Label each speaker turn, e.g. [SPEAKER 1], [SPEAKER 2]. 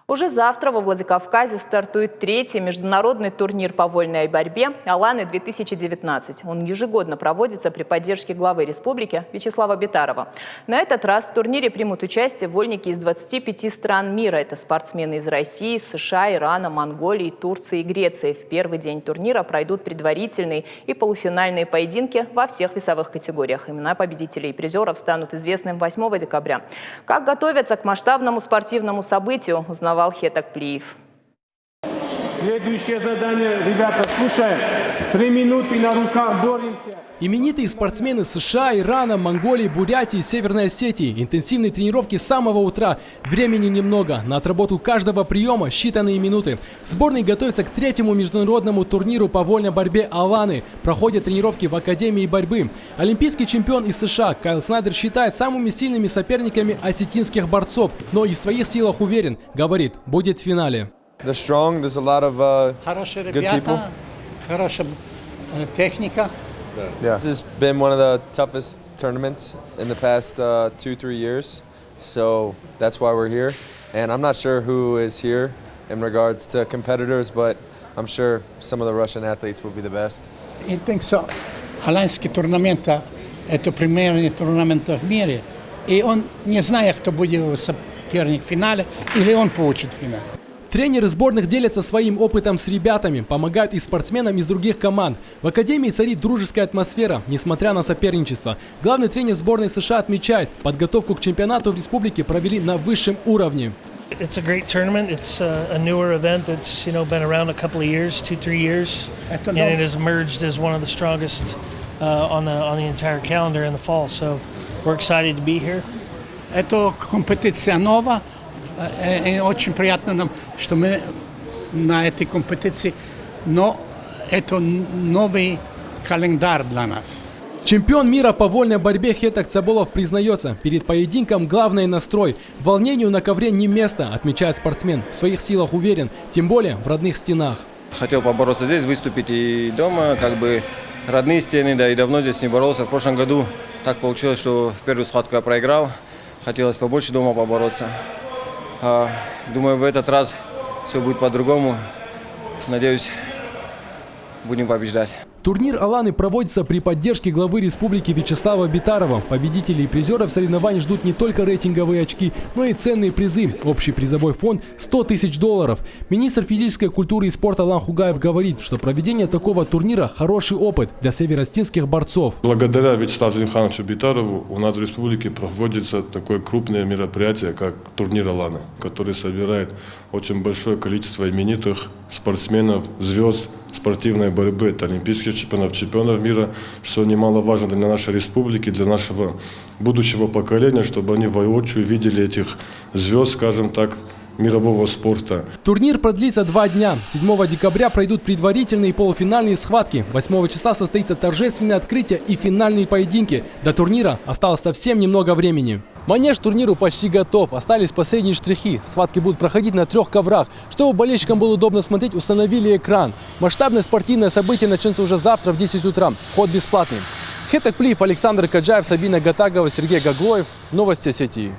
[SPEAKER 1] Уже завтра во Владикавказе стартует третий международный турнир по вольной борьбе «Аланы-2019». Он ежегодно проводится при поддержке главы республики Вячеслава Битарова. На этот раз в турнире примут участие вольники из 25 стран мира. Это спортсмены из России, США, Ирана, Монголии, Турции и Греции. В первый день турнира пройдут предварительные и полуфинальные поединки во всех весовых категориях. Имена победителей и призеров станут известны 8 декабря. Как готовятся к масштабному спортивному событию, узнавал Хетак Плиев.
[SPEAKER 2] Следующее задание, ребята, слушаем. 3 минуты на руках, боремся.
[SPEAKER 3] Именитые спортсмены США, Ирана, Монголии, Бурятии, Северной Осетии. Интенсивные тренировки с самого утра. Времени немного. На отработку каждого приема считанные минуты. Сборные готовятся к третьему международному турниру по вольной борьбе «Аланы». Проходят тренировки в Академии борьбы. Олимпийский чемпион из США Кайл Снайдер считает самыми сильными соперниками осетинских борцов. Но и в своих силах уверен. Говорит, будет в финале.
[SPEAKER 4] Хорошие ребята, хорошая техника.
[SPEAKER 5] Yeah. This has been one of the toughest tournaments in the past 2-3 years, so that's why we're here. And I'm not sure who is here in regards to competitors, but I'm sure some of the Russian athletes will be the best.
[SPEAKER 4] I think so. Аланский турнамент – это примерный турнамент в мире, и он не знает, кто будет соперник в финале, или он получит финал.
[SPEAKER 3] Тренеры сборных делятся своим опытом с ребятами, помогают и спортсменам из других команд. В Академии царит дружеская атмосфера, несмотря на соперничество. Главный тренер сборной США отмечает, подготовку к чемпионату в республике провели на высшем уровне.
[SPEAKER 6] It's a great tournament. It's a newer event that's been around a couple of years, 2-3 years, and it has emerged as one of the strongest on the entire calendar in the fall. So we're excited to be here.
[SPEAKER 4] Это компетиция новая. И очень приятно нам, что мы на этой компетиции, но это новый календарь для нас.
[SPEAKER 3] Чемпион мира по вольной борьбе Хетак Цаболов признается, перед поединком главный настрой. Волнению на ковре не место, отмечает спортсмен. В своих силах уверен, тем более в родных стенах.
[SPEAKER 7] Хотел побороться здесь, выступить и дома, родные стены, да и давно здесь не боролся. В прошлом году так получилось, что в первую схватку я проиграл. Хотелось побольше дома побороться. Думаю, в этот раз все будет по-другому. Надеюсь, будем побеждать.
[SPEAKER 3] Турнир «Аланы» проводится при поддержке главы республики Вячеслава Битарова. Победителей и призеров соревнований ждут не только рейтинговые очки, но и ценные призы. Общий призовой фонд – $100 000. Министр физической культуры и спорта Алан Хугаев говорит, что проведение такого турнира – хороший опыт для северостинских борцов.
[SPEAKER 8] Благодаря Вячеславу Зинхановичу Битарову у нас в республике проводится такое крупное мероприятие, как турнир «Аланы», который собирает очень большое количество именитых спортсменов, звезд спортивной борьбы, это олимпийских чемпионов мира, что немаловажно для нашей республики, для нашего будущего поколения, чтобы они воочию видели этих звезд, скажем так, мирового спорта.
[SPEAKER 3] Турнир продлится 2 дня. 7 декабря пройдут предварительные и полуфинальные схватки. 8 числа состоится торжественное открытие и финальные поединки. До турнира осталось совсем немного времени. Манеж турниру почти готов. Остались последние штрихи. Схватки будут проходить на 3 коврах. Чтобы болельщикам было удобно смотреть, установили экран. Масштабное спортивное событие начнется уже завтра в 10 утра. Вход бесплатный. Хетак Плиев, Александр Каджаев, Сабина Гатагова, Сергей Гаглоев. Новости Осетии.